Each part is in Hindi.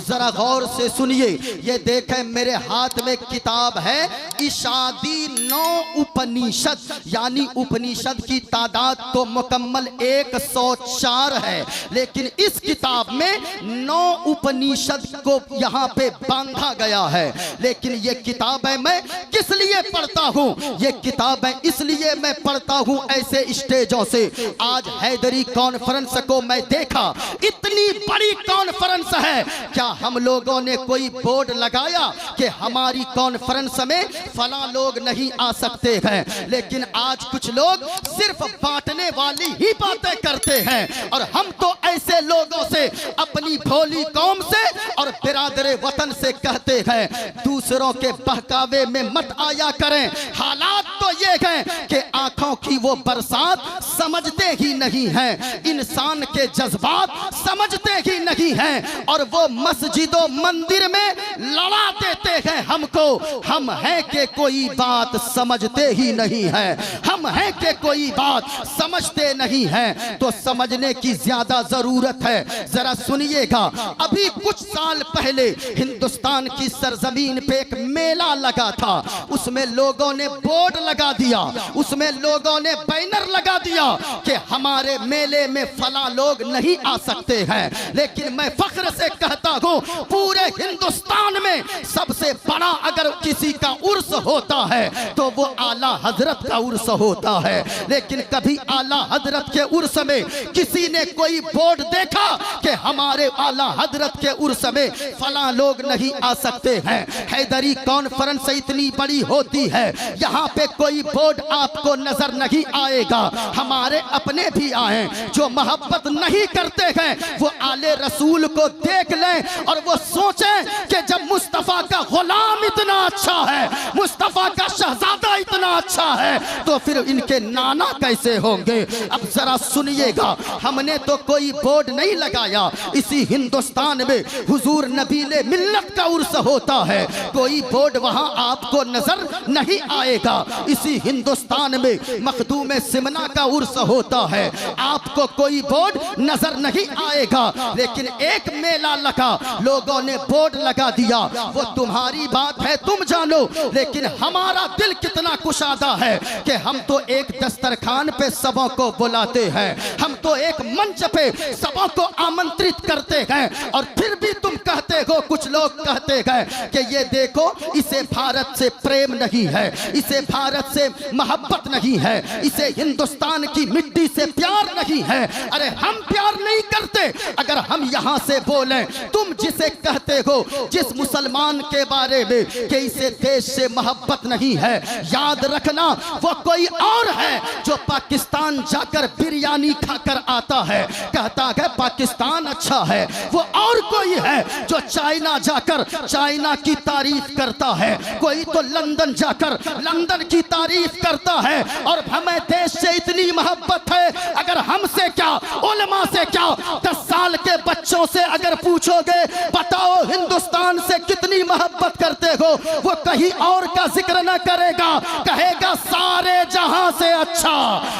जरा गौर से सुनिए, ये देखें मेरे हाथ में किताब है इशादी 9 उपनिषद, यानी उपनिषद की तादाद तो मुकम्मल 104 है, लेकिन इस किताब में 9 उपनिषद को यहाँ पे बांधा गया है। लेकिन ये किताबें मैं किस लिए पढ़ता हूँ? ये किताबें इसलिए मैं पढ़ता हूँ ऐसे स्टेजों से। आज हैदरी कॉन्फ्रेंस को मैं देखा, इतनी बड़ी कॉन्फ्रेंस है, क्या हम लोगों ने कोई बोर्ड लगाया कि हमारी कॉन्फ्रेंस में फला लोग नहीं आ सकते हैं? लेकिन आज कुछ लोग सिर्फ बांटने वाली ही बातें करते हैं, और हम तो ऐसे लोगों से, अपनी भोली कौम से और बिरादरे वतन से कहते हैं दूसरों के बहकावे में मत आया करें। हालात तो ये हैं कि आंखों की वो बरसात समझते ही नहीं हैं, इंसान के जज्बात समझते ही नहीं हैं, और वो मस्जिदों मंदिर में लड़ा देते हैं हमको। हम हैं कि कोई बात समझते ही नहीं है, हम हैं कि कोई बात समझते नहीं हैं, तो समझने की ज्यादा जरूरत है। जरा सुनिएगा, अभी कुछ साल पहले हिंदुस्तान की सरजमीन पे एक मेला लगा था, उसमें लोगों ने बोर्ड लगा दिया, उसमें लोगों ने बैनर लगा दिया कि हमारे मेले में फला लोग नहीं आ सकते हैं। लेकिन मैं फख्र से कहता हूँ, पूरे हिंदुस्तान में सबसे बड़ा अगर किसी का उर्स होता है तो वो आला हजरत का उर्स होता है। लेकिन कभी आला हजरत के उर्स में किसी ने कोई बोर्ड देखा कि हमारे आला हजरत के उर्स में फला लोग नहीं आ सकते हैं? हैदरी कॉन्फ्रेंस इतनी बड़ी होती है, यहाँ पे कोई बोर्ड आपको नजर नहीं आएगा। हमारे अपने भी आए जो मोहब्बत नहीं करते हैं, वो आले रसूल को देख लें और वो सोचें कि जब मुस्तफा का गुलाम इतना अच्छा है, मुस्तफा का शहजादा इतना अच्छा है, तो फिर इनके नाना कैसे होंगे? अब जरा सुनिएगा, हमने तो कोई बोर्ड नहीं लगाया। इसी हिंदुस्तान में हुजूर नबीले मिल्लत का उर्स होता है, कोई बोर्ड वहां आपको नजर नहीं आएगा। इसी हिंदुस्तान में मखदूम सिमना का उर्स होता है, आपको कोई बोर्ड नजर नहीं आएगा। लेकिन एक मेला लगा, लोगों ने बोर्ड लगा दिया, वो तुम्हारी बात है, तुम जानो। लेकिन हमारा दिल कितना कुशादा है कि हम तो एक दस्तरखान पे सबों को बुलाते हैं, हम तो एक मंच पे सबों को आमंत्रित करते हैं, और फिर भी तुम कहते हो, कुछ लोग कहते हैं कि ये देखो, इसे भारत से प्रेम नहीं है, इसे भारत से मोहब्बत नहीं है, इसे हिंदुस्तान की मिट्टी से प्यार नहीं है। अरे हम प्यार नहीं करते? अगर हम यहाँ से बोलें, तुम जिसे कहते हो, जिस मुसलमान के बारे में कि इसे देश से मोहब्बत नहीं है, याद रखना वो कोई और है जो पाकिस्तान जाकर बिरयानी खाकर आता है, कहता है पाकिस्तान अच्छा है। वो और कोई है जो चाइना जाकर चाइना की तारीफ करता है, कोई तो लंदन जाकर लंदन की तारीफ करता है। और हमें देश से इतनी मोहब्बत है, अगर हमसे क्या, उलमा से क्या, 10 साल के बच्चों से अगर पूछोगे बताओ हिंदुस्तान से कितनी मोहब्बत करते हो, वो कहीं और का जिक्र न करेगा, कहेगा सारे जहां से अच्छा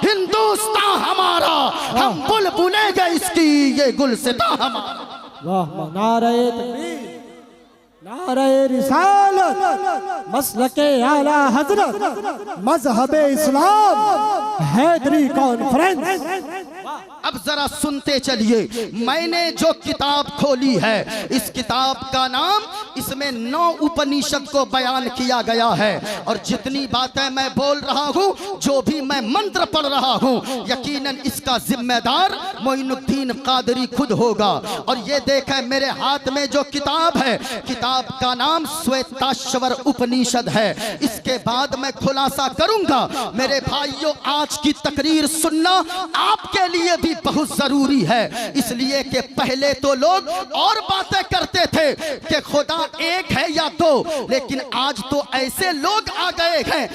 हिंदुस्तान हमारा, हम बुलबुलेंगे इसकी, ये गुलसिता हमारा। वाह, नारे तकबीर, नारे रिसालत, मसलके आला हजरत, मजहबे इस्लाम, हैदरी कॉन्फ्रेंस। अब जरा सुनते चलिए, मैंने जो किताब खोली है, इस किताब का नाम, इसमें 9 उपनिषद को बयान किया गया है, और जितनी बातें मैं बोल रहा हूँ, जो भी मैं मंत्र पढ़ रहा हूँ, यकीनन इसका जिम्मेदार मोइनुद्दीन कादरी खुद होगा। और ये देखें मेरे हाथ में जो किताब है, किताब का नाम श्वेताश्वर उपनिषद है। इसके बाद मैं खुलासा करूंगा। मेरे भाइयों, आज की तकरीर सुनना आपके लिए भी बहुत जरूरी है, इसलिए कि पहले तो लोग और बातें करते थे कि खुदा एक है या दो, लेकिन आज तो ऐसे लोग आ गए हैं,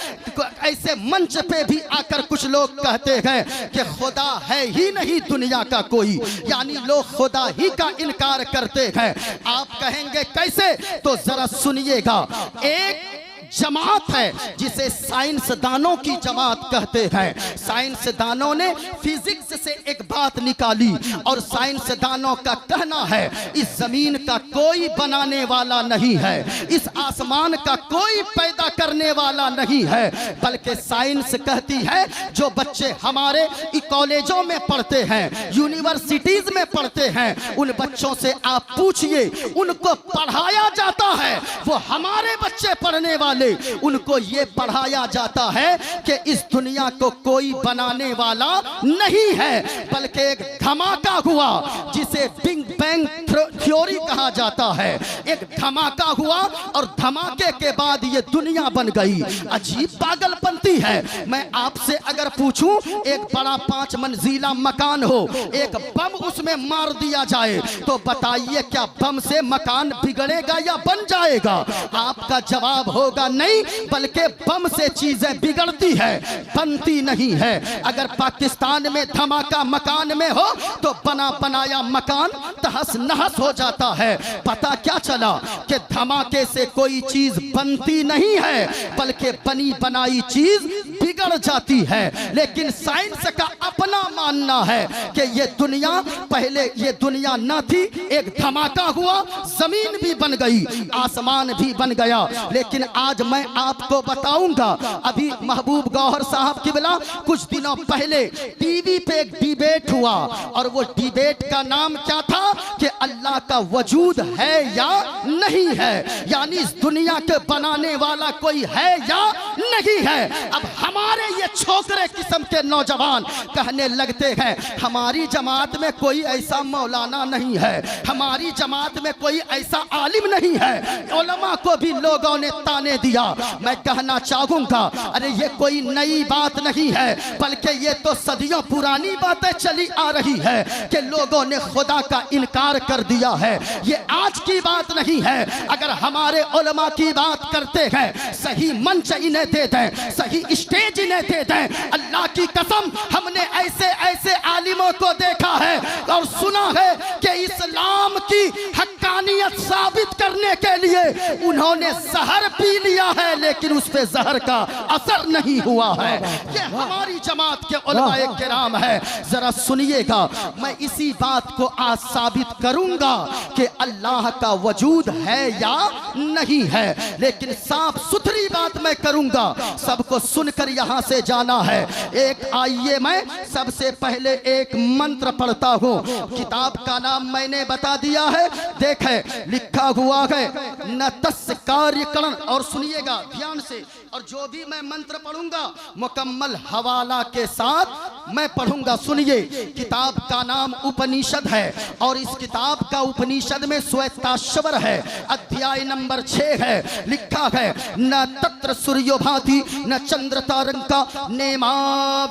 ऐसे मंच पे भी आकर कुछ लोग कहते हैं कि खुदा है ही नहीं दुनिया का कोई, यानी लोग खुदा ही का इनकार करते हैं। आप कहेंगे कैसे? तो जरा सुनिएगा। एक जमात है जिसे साइंसदानों की जमात कहते हैं। साइंसदानों ने फिजिक्स से एक बात निकाली और साइंसदानों का कहना है इस जमीन का कोई बनाने वाला नहीं है, इस आसमान का कोई पैदा करने वाला नहीं है, बल्कि साइंस कहती है जो बच्चे हमारे कॉलेजों में पढ़ते हैं, यूनिवर्सिटीज में पढ़ते हैं, उन बच्चों से आप पूछिए, उनको पढ़ाया जाता है, वो हमारे बच्चे पढ़ने वाले, उनको ये पढ़ाया जाता है कि इस दुनिया को कोई बनाने वाला नहीं है, बल्कि एक धमाका हुआ जिसे बिग बैंग थ्योरी कहा जाता है। एक धमाका हुआ और धमाके के बाद ये दुनिया बन गई। अजीब पागलपंती है। मैं आपसे अगर पूछूं एक बड़ा 5 मंजिला मकान हो, एक बम उसमें मार दिया जाए, तो बताइए क्या बम से मकान बिगड़ेगा या बन जाएगा? आपका जवाब होगा नहीं, बल्कि बम से चीजें बिगड़ती है, बनती नहीं है। अगर पाकिस्तान में धमाका मकान में हो तो बना बनाया मकान तहस नहस हो जाता है। पता क्या चला कि धमाके से कोई चीज बनती नहीं है, बल्कि बनी बनाई चीज बिगड़ जाती है। लेकिन साइंस का अपना मानना है कि ये दुनिया, पहले ये दुनिया न थी, एक धमाका हुआ, जमीन भी बन गई, आसमान भी बन गया। लेकिन आज मैं आपको बताऊंगा, अभी महबूब गौहर साहब की बिला कुछ दिनों पहले टीवी पे एक डिबेट हुआ और वो डिबेट का नाम क्या था कि अल्लाह का वजूद है या नहीं है, यानी इस दुनिया के बनाने वाला कोई है या नहीं है। अब हमारे ये छोकरे किस्म के नौजवान कहने लगते हैं हमारी जमात में कोई ऐसा मौलाना नहीं है, हमारी जमात में कोई ऐसा आलिम नहीं है, उलमा को भी लोगों ने ताने दिया। मैं कहना चाहूंगा अरे ये कोई नई बात नहीं है, बल्कि ये तो सदियों पुरानी बातें चली आ रही है कि लोगों ने खुदा का इनकार कर दिया है। ये आज की बात नहीं है। अगर हमारे उलमा की बात करते हैं, सही मंच इन्हें दे दें, सही स्टेज इन्हें दे दें, अल्लाह की कसम हमने ऐसे ऐसे आलिमों को देखा है और सुना है कि इस्लाम की हक्कानियत साबित करने के लिए उन्होंने जहर पी लिया है, लेकिन उस पे जहर का असर नहीं हुआ है। ये हमारी जमात के उलमाए किराम है। जरा सुनिएगा, मैं इसी बात को आज साबित करूंगा कि अल्लाह का वजूद है या नहीं है, लेकिन साफ सुथरी बात मैं करूंगा, सबको सुनकर यहां से जाना है। एक आइए मैं सबसे पहले एक मंत्र पढ़ता हूं। किताब का नाम मैंने बता दिया है, देखे लिखा हुआ है न तस् कार्यकरण। और सुनिएगा ध्यान से, और जो भी मैं मंत्र पढ़ूंगा मुकम्मल हवाला के साथ मैं पढ़ूंगा। सुनिए, किताब का नाम उपनिषद है और इस किताब का उपनिषद में श्वेताश्वर है, अध्याय नंबर 6 है। लिखा है न तत्र सूर्यो भाति न चंद्र तारंका नेमा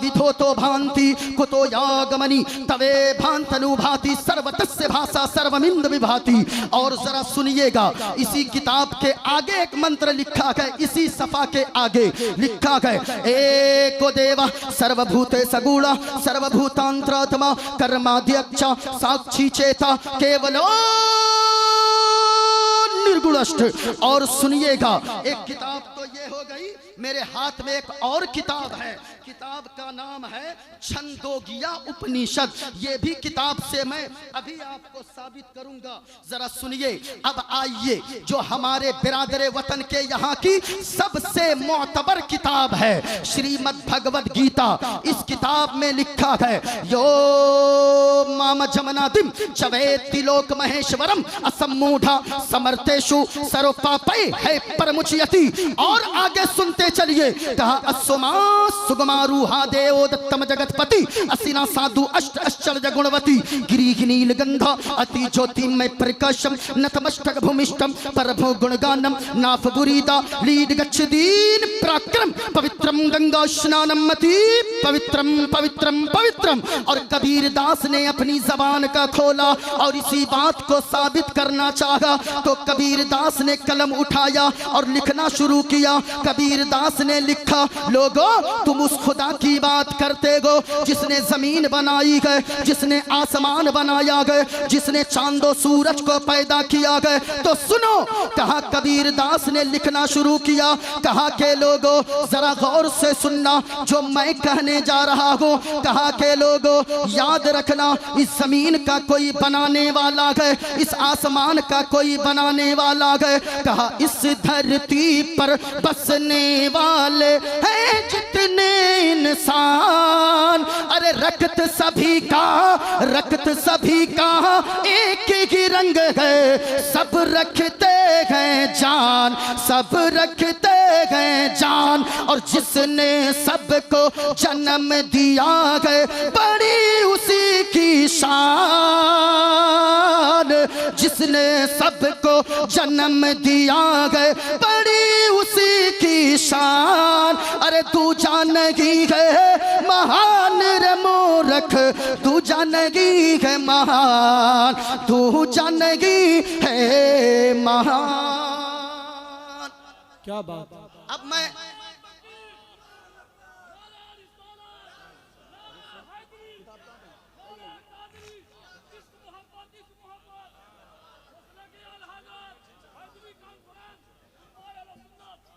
विधोतो भांति कुतो यागमनि तवे भांतनु भाति सर्वतस्य भाषा सर्वमिंद विभाति। और जरा सुनिएगा, इसी किताब के आगे एक मंत्र लिखा है, इसी सफा के आगे लिखा है एको देवा सर्वभूते सगुणा सर्वभूतांतरात्मा कर्माध्यक्ष साक्षी चेता केवलो निर्गुणस्थ। और सुनिएगा, एक किताब तो ये हो गई, मेरे हाथ में एक और किताब है, किताब का नाम है छंदोगिया उपनिषद। ये भी किताब से मैं अभी आपको साबित करूंगा। जरा सुनिए, अब आइए जो हमारे बिरादरे वतन के यहाँ की सबसे मोतबर किताब है, श्रीमद् भगवद गीता। इस किताब में लिखा है यो माम जमनादिम चवेति लोक महेश्वरम असम्मूढ़ा समर्थेषु सर्वपापै है परमुच्यति। और आगे सुनते चलिए, कहा असुमा सुगमारूहा देवो दत्तम जगतपति असिना साधु अष्ट आश्चर्य गुणवती गिरी नील गंधा अति ज्योतिमय प्रकाशम नतमस्तक भूमिष्ठम परभो गुणगानम नाफ बुरीदा लीड गच्छदीन पराक्रम पवित्रम गंगा स्नानम मति पवित्रम पवित्रम पवित्रम। और कबीर दास ने अपनी जबान का खोला और इसी बात को साबित करना चाहा, तो कबीर दास ने कलम उठाया और लिखना शुरू किया। कबीर दास ने लिखा, लोगों तुम उस खुदा की बात करते हो जिसने जमीन बनाई गए, जिसने आसमान बनाया गए, जिसने चांदो सूरज को पैदा किया गए। तो सुनो, कहा कबीर दास ने लिखना शुरू किया। कहा के लोगों जरा गौर से सुनना जो मैं कहने जा रहा हूँ। कहा के लोगों याद रखना, इस जमीन का कोई बनाने वाला है, इस आसमान का कोई बनाने वाला है। कहा इस धरती पर बसने वाले हैं जितने इंसान, अरे रक्त सभी का, रक्त सभी का एक ही रंग है, सब रखते हैं जान, सब रखते हैं जान। और जिसने सबको जन्म दिया है बड़ी उसी की शान, जिसने सबको जन्म दिया है बड़ी उसी की शान। अरे तू जानगी है महान रे मूर्ख, तू जानगी है महान, तू जानगी है महान। क्या बात। अब मैं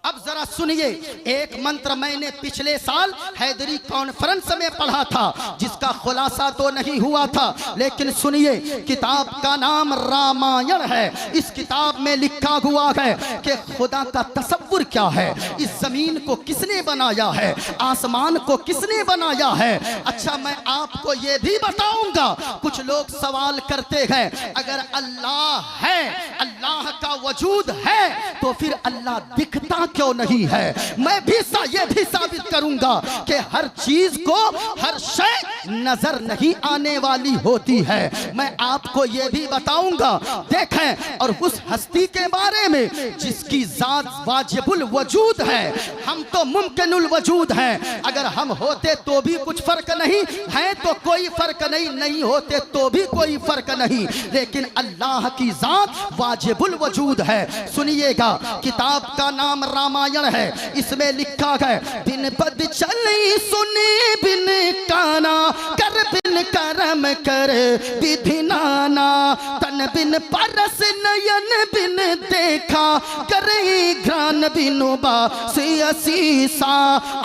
अब जरा सुनिए, एक मंत्र मैंने पिछले साल हैदरी कॉन्फ्रेंस में पढ़ा था जिसका खुलासा तो नहीं हुआ था, लेकिन सुनिए, किताब का नाम रामायण है। इस किताब में लिखा हुआ है कि खुदा का तसव्वुर क्या है, इस जमीन को किसने बनाया है, आसमान को किसने बनाया है। अच्छा, मैं आपको ये भी बताऊंगा, कुछ लोग सवाल करते हैं अगर अल्लाह है, अल्लाह का वजूद है, तो फिर अल्लाह दिखता क्यों नहीं है। मैं भी ये भी साबित करूंगा कि हर चीज को, हर शय नजर नहीं आने वाली होती है। मैं आपको ये भी बताऊंगा, देखें, और उस हस्ती के बारे में जिसकी जात वाजिबुल वजूद है। हम तो मुमकिनुल वजूद हैं, अगर हम होते तो भी कुछ फर्क नहीं है, तो कोई फर्क नहीं, नहीं होते तो भी कोई फर्क नहीं, लेकिन अल्लाह की जात वाजिबुल वजूद है। सुनिएगा, किताब का नाम रामायण है, इसमें लिखा है, बिन पद चली सुने बिन काना, कर बिन करम कर विधि नाना, तन बिन परस नयन बिन देखा, करे घ्राण बिनु बासी असीसा,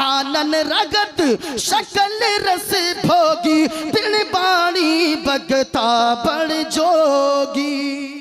आनन रगत शकल रस भोगी, बिन बाणी बगता बड़ जोगी।